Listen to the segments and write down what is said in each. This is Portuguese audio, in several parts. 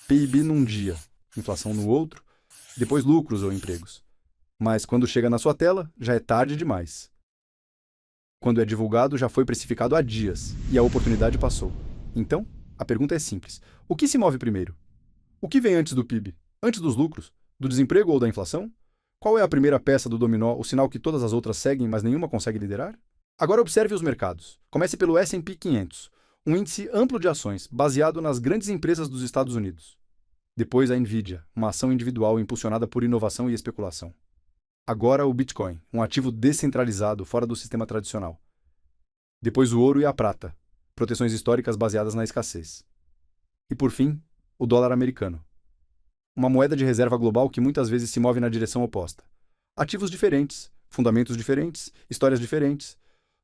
PIB num dia, inflação no outro, depois lucros ou empregos. Mas quando chega na sua tela, já é tarde demais. Quando é divulgado, já foi precificado há dias e a oportunidade passou. Então, a pergunta é simples: o que se move primeiro? O que vem antes do PIB? Antes dos lucros? Do desemprego ou da inflação? Qual é a primeira peça do dominó, o sinal que todas as outras seguem, mas nenhuma consegue liderar? Agora observe os mercados. Comece pelo S&P 500, um índice amplo de ações, baseado nas grandes empresas dos Estados Unidos. Depois a Nvidia, uma ação individual impulsionada por inovação e especulação. Agora o Bitcoin, um ativo descentralizado fora do sistema tradicional. Depois o ouro e a prata, proteções históricas baseadas na escassez. E por fim, o dólar americano, uma moeda de reserva global que muitas vezes se move na direção oposta. Ativos diferentes, fundamentos diferentes, histórias diferentes.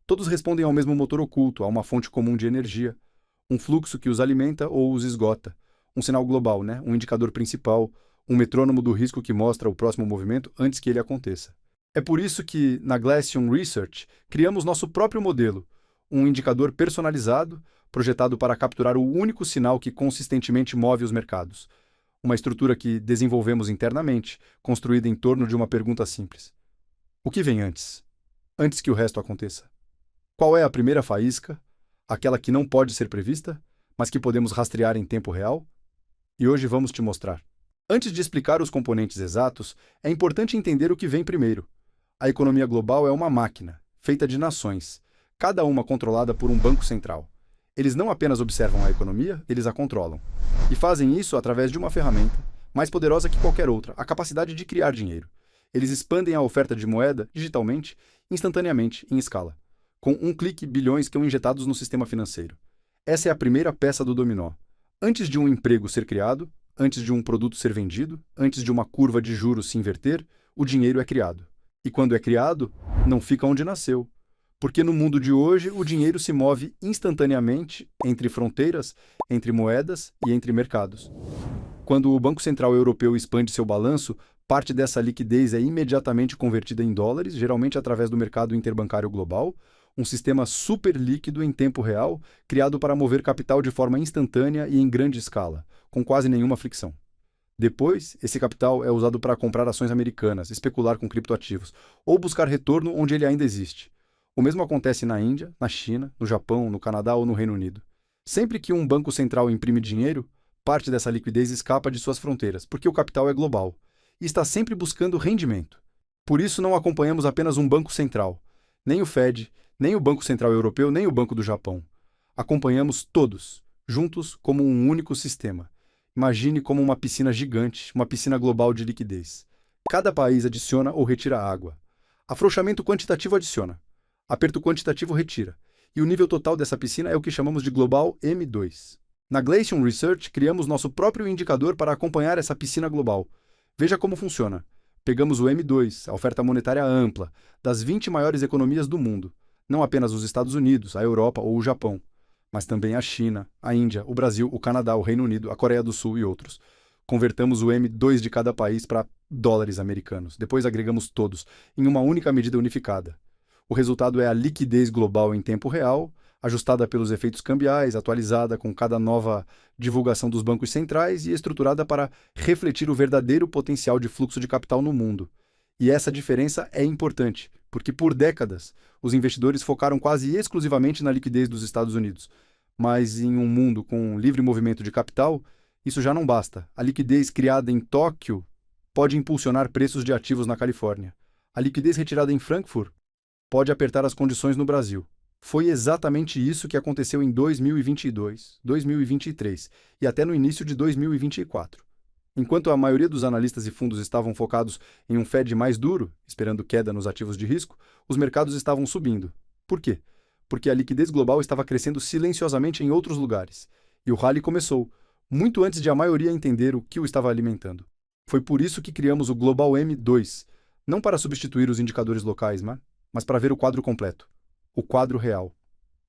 Todos respondem ao mesmo motor oculto, a uma fonte comum de energia, um fluxo que os alimenta ou os esgota, um sinal global, né? Um indicador principal, um metrônomo do risco que mostra o próximo movimento antes que ele aconteça. É por isso que, na Glacium Research, criamos nosso próprio modelo, um indicador personalizado, projetado para capturar o único sinal que consistentemente move os mercados. Uma estrutura que desenvolvemos internamente, construída em torno de uma pergunta simples: o que vem antes? Antes que o resto aconteça. Qual é a primeira faísca? Aquela que não pode ser prevista, mas que podemos rastrear em tempo real? E hoje vamos te mostrar. Antes de explicar os componentes exatos, é importante entender o que vem primeiro. A economia global é uma máquina, feita de nações, cada uma controlada por um banco central. Eles não apenas observam a economia, eles a controlam. E fazem isso através de uma ferramenta, mais poderosa que qualquer outra, a capacidade de criar dinheiro. Eles expandem a oferta de moeda, digitalmente, instantaneamente, em escala. Com um clique, bilhões são injetados no sistema financeiro. Essa é a primeira peça do dominó. Antes de um emprego ser criado, antes de um produto ser vendido, antes de uma curva de juros se inverter, o dinheiro é criado. E quando é criado, não fica onde nasceu. Porque no mundo de hoje, o dinheiro se move instantaneamente entre fronteiras, entre moedas e entre mercados. Quando o Banco Central Europeu expande seu balanço, parte dessa liquidez é imediatamente convertida em dólares, geralmente através do mercado interbancário global, um sistema super líquido em tempo real, criado para mover capital de forma instantânea e em grande escala, com quase nenhuma fricção. Depois, esse capital é usado para comprar ações americanas, especular com criptoativos, ou buscar retorno onde ele ainda existe. O mesmo acontece na Índia, na China, no Japão, no Canadá ou no Reino Unido. Sempre que um banco central imprime dinheiro, parte dessa liquidez escapa de suas fronteiras, porque o capital é global e está sempre buscando rendimento. Por isso não acompanhamos apenas um banco central, nem o Fed, nem o Banco Central Europeu, nem o Banco do Japão. Acompanhamos todos, juntos como um único sistema. Imagine como uma piscina gigante, uma piscina global de liquidez. Cada país adiciona ou retira água. Afrouxamento quantitativo adiciona. Aperto quantitativo retira. E o nível total dessa piscina é o que chamamos de Global M2. Na Glacium Research, criamos nosso próprio indicador para acompanhar essa piscina global. Veja como funciona. Pegamos o M2, a oferta monetária ampla, das 20 maiores economias do mundo. Não apenas os Estados Unidos, a Europa ou o Japão, mas também a China, a Índia, o Brasil, o Canadá, o Reino Unido, a Coreia do Sul e outros. Convertamos o M2 de cada país para dólares americanos. Depois agregamos todos, em uma única medida unificada. O resultado é a liquidez global em tempo real, ajustada pelos efeitos cambiais, atualizada com cada nova divulgação dos bancos centrais e estruturada para refletir o verdadeiro potencial de fluxo de capital no mundo. E essa diferença é importante, porque por décadas os investidores focaram quase exclusivamente na liquidez dos Estados Unidos. Mas em um mundo com livre movimento de capital, isso já não basta. A liquidez criada em Tóquio pode impulsionar preços de ativos na Califórnia. A liquidez retirada em Frankfurt pode apertar as condições no Brasil. Foi exatamente isso que aconteceu em 2022, 2023 e até no início de 2024. Enquanto a maioria dos analistas e fundos estavam focados em um Fed mais duro, esperando queda nos ativos de risco, os mercados estavam subindo. Por quê? Porque a liquidez global estava crescendo silenciosamente em outros lugares. E o rally começou, muito antes de a maioria entender o que o estava alimentando. Foi por isso que criamos o Global M2, não para substituir os indicadores locais, mas para ver o quadro completo, o quadro real.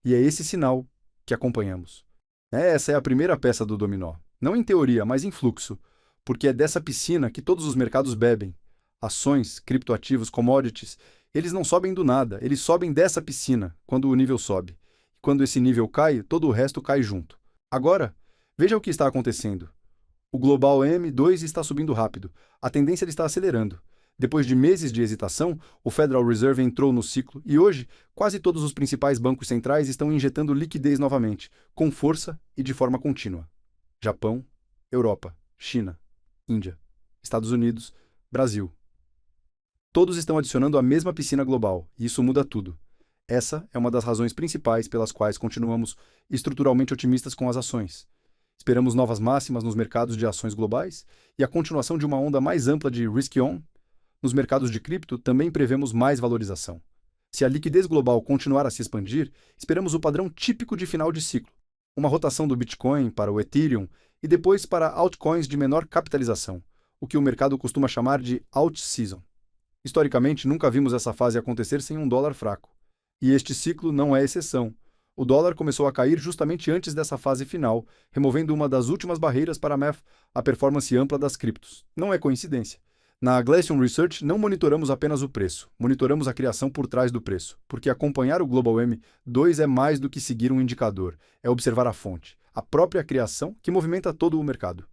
E é esse sinal que acompanhamos. Essa é a primeira peça do dominó, não em teoria, mas em fluxo, porque é dessa piscina que todos os mercados bebem. Ações, criptoativos, commodities, eles não sobem do nada, eles sobem dessa piscina quando o nível sobe. E quando esse nível cai, todo o resto cai junto. Agora, veja o que está acontecendo. O Global M2 está subindo rápido. A tendência está acelerando. Depois de meses de hesitação, o Federal Reserve entrou no ciclo e hoje, quase todos os principais bancos centrais estão injetando liquidez novamente, com força e de forma contínua. Japão, Europa, China, Índia, Estados Unidos, Brasil. Todos estão adicionando a mesma piscina global, e isso muda tudo. Essa é uma das razões principais pelas quais continuamos estruturalmente otimistas com as ações. Esperamos novas máximas nos mercados de ações globais e a continuação de uma onda mais ampla de risk-on. Nos mercados de cripto, também prevemos mais valorização. Se a liquidez global continuar a se expandir, esperamos o padrão típico de final de ciclo, uma rotação do Bitcoin para o Ethereum e depois para altcoins de menor capitalização, o que o mercado costuma chamar de alt-season. Historicamente, nunca vimos essa fase acontecer sem um dólar fraco. E este ciclo não é exceção. O dólar começou a cair justamente antes dessa fase final, removendo uma das últimas barreiras para a performance ampla das criptos. Não é coincidência. Na Glacion Research, não monitoramos apenas o preço, monitoramos a criação por trás do preço, porque acompanhar o Global M2 é mais do que seguir um indicador, é observar a fonte, a própria criação que movimenta todo o mercado.